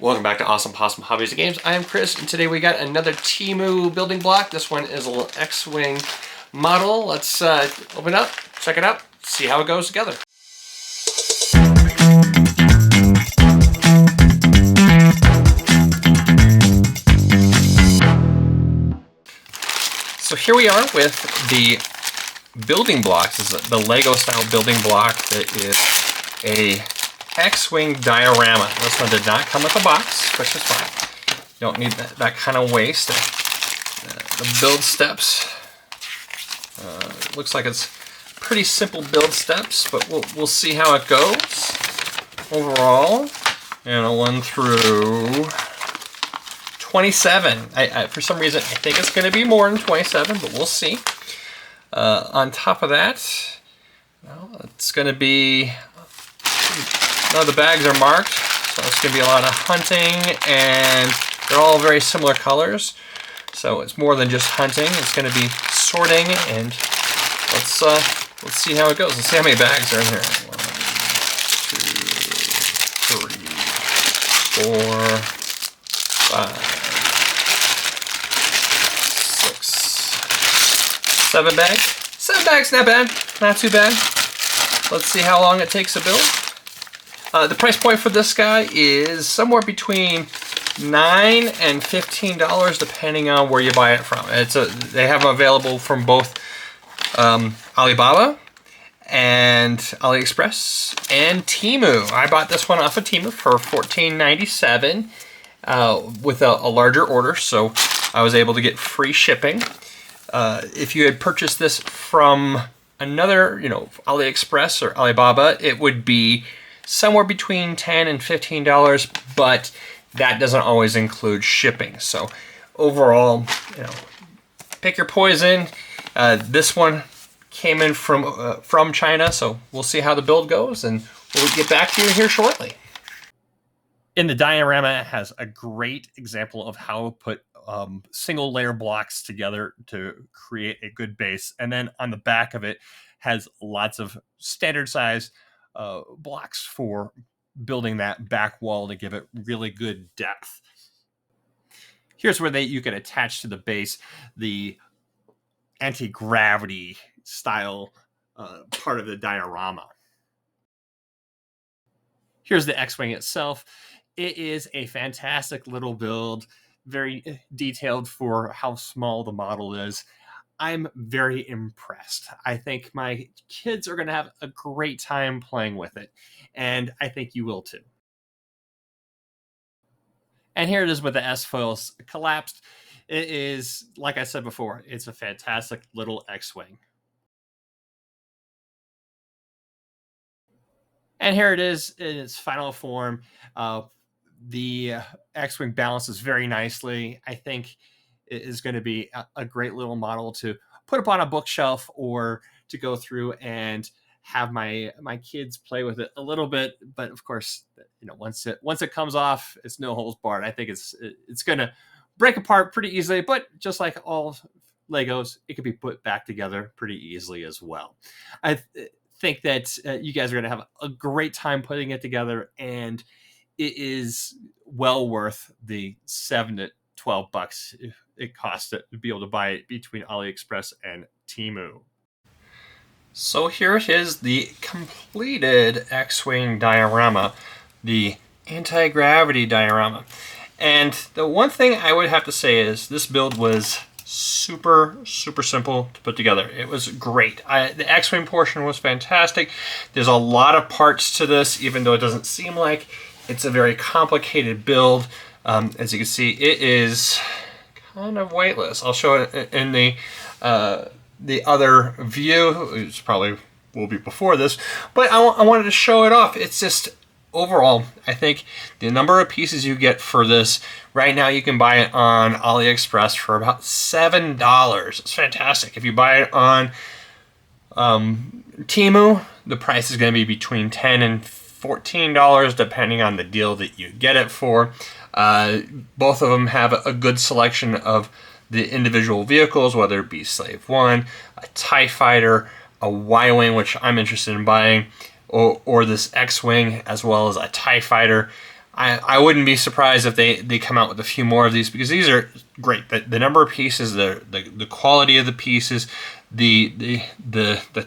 Welcome back to Awesome Possum Hobbies and Games. I am Chris, and today we got another Temu building block. This one is a little X-Wing model. Let's open it up, check it out, see how it goes together. So here we are with the building blocks. This is the Lego style building block that is a X-Wing diorama. This one did not come with a box, which is fine. You don't need that kind of waste. The build steps, looks like it's pretty simple build steps, but we'll see how it goes overall. And a 1 through 27. For some reason, I think it's going to be more than 27, but we'll see. On top of that, well, it's going to be, none of the bags are marked, so it's going to be a lot of hunting, and they're all very similar colors. So it's more than just hunting. It's going to be sorting, and let's see how it goes. Let's see how many bags are in here. 1, 2, 3, 4, 5. 7 bags. 7 bags, not bad. Not too bad. Let's see how long it takes to build. The price point for this guy is somewhere between $9 and $15, depending on where you buy it from. They have them available from both Alibaba and AliExpress and Temu. I bought this one off of Temu for $14.97 with a larger order, so I was able to get free shipping. If you had purchased this from another, AliExpress or Alibaba, it would be somewhere between $10 and $15, but that doesn't always include shipping. So overall, pick your poison. This one came in from China, so we'll see how the build goes, and we'll get back to you here shortly. In the diorama, it has a great example of how to put single layer blocks together to create a good base. And then on the back of it has lots of standard size blocks for building that back wall to give it really good depth. Here's where you can attach to the base the anti-gravity style part of the diorama. Here's the X-Wing itself. It is a fantastic little build, very detailed for how small the model is. I'm very impressed. I think my kids are going to have a great time playing with it, and I think you will too. And here it is with the S-foils collapsed. It is, like I said before, it's a fantastic little X-Wing. And here it is in its final form. The X-Wing balances very nicely. I think it is going to be a great little model to put up on a bookshelf or to go through and have my kids play with it a little bit. But of course, once it comes off, it's no holds barred. I think it's going to break apart pretty easily, but just like all Legos, it can be put back together pretty easily as well. I think that you guys are going to have a great time putting it together, and it is well worth the $7 to $12 it costs to be able to buy it between AliExpress and Temu. So here it is, the completed X-Wing diorama, the anti-gravity diorama. And the one thing I would have to say is this build was super simple to put together. It was great. The X-Wing portion was fantastic. There's a lot of parts to this, even though it doesn't seem like it's a very complicated build. As you can see, it is kind of weightless. I'll show it in the other view. It probably will be before this, but I wanted to show it off. It's just, overall, I think the number of pieces you get for this, right now you can buy it on AliExpress for about $7. It's fantastic. If you buy it on Temu, the price is going to be between $10 and $14, depending on the deal that you get it for. Both of them have a good selection of the individual vehicles, whether it be Slave 1, a TIE Fighter, a Y-Wing, which I'm interested in buying, or this X-Wing, as well as a TIE Fighter. I wouldn't be surprised if they come out with a few more of these, because these are great. The number of pieces, the quality of the pieces, the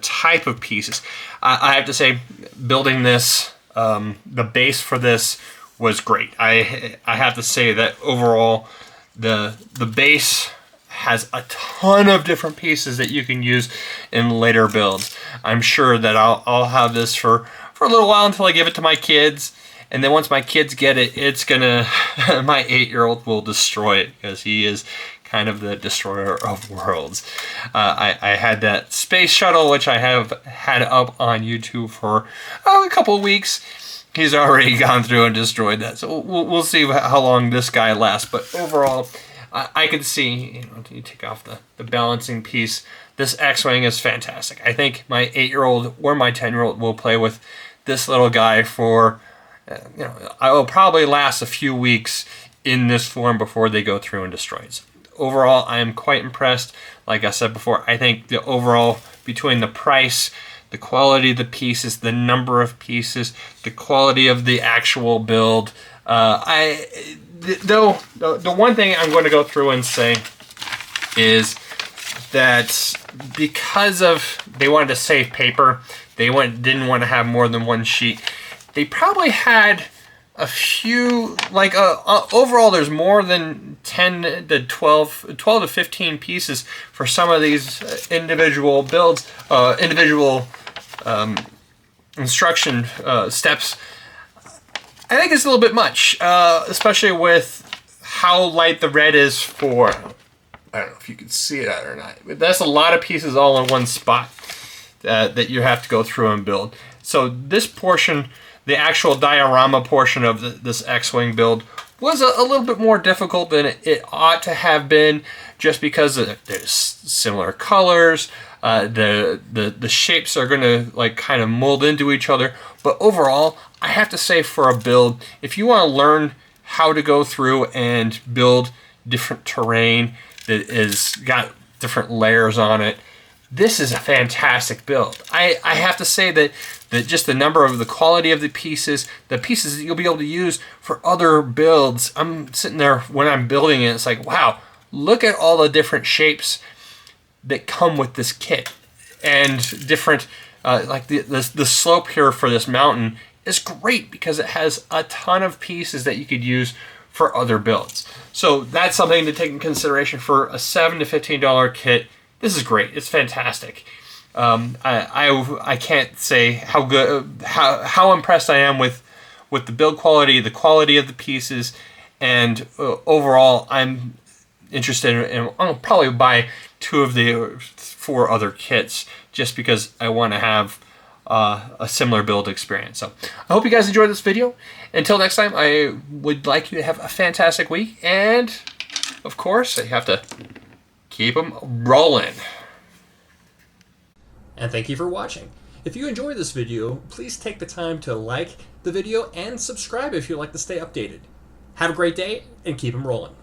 type of pieces. I have to say, building this, the base for this was great. I have to say that overall, the base has a ton of different pieces that you can use in later builds. I'm sure that I'll have this for a little while until I give it to my kids. And then once my kids get it, it's gonna, my 8-year-old will destroy it, because he is kind of the destroyer of worlds. I had that space shuttle, which I have had up on YouTube for a couple of weeks. He's already gone through and destroyed that. So we'll see how long this guy lasts. But overall, I can see, you take off the balancing piece. This X-Wing is fantastic. I think my 8-year-old or my 10-year-old will play with this little guy for, I will probably last a few weeks in this form before they go through and destroy it. So overall, I am quite impressed. Like I said before, I think the overall, between the price, the quality of the pieces, the number of pieces, the quality of the actual build, the one thing I'm going to go through and say is that because of they wanted to save paper, they didn't want to have more than one sheet. They probably had a few, like overall there's more than 10 to 12 to 15 pieces for some of these individual builds, individual instruction steps. I think it's a little bit much, especially with how light the red is for, I don't know if you can see it or not, but that's a lot of pieces all in one spot that you have to go through and build. So this portion, the actual diorama portion of this X-Wing build, was a little bit more difficult than it ought to have been, just because there's similar colors. The shapes are going to like kind of mold into each other. But overall, I have to say, for a build, if you want to learn how to go through and build different terrain that is got different layers on it, this is a fantastic build. I have to say that just the number of the quality of the pieces that you'll be able to use for other builds. I'm sitting there when I'm building it, it's like, wow, look at all the different shapes that come with this kit, and different like the slope here for this mountain is great because it has a ton of pieces that you could use for other builds. So that's something to take in consideration for a $7 to $15 kit. This is great. It's fantastic. I can't say how good, how impressed I am with the build quality, the quality of the pieces, and overall, I'm interested in. I'll probably buy 2 of the 4 other kits just because I want to have a similar build experience. So I hope you guys enjoyed this video. Until next time, I would like you to have a fantastic week, and of course, you have to keep them rolling. And thank you for watching. If you enjoyed this video, please take the time to like the video and subscribe if you'd like to stay updated. Have a great day and keep them rolling.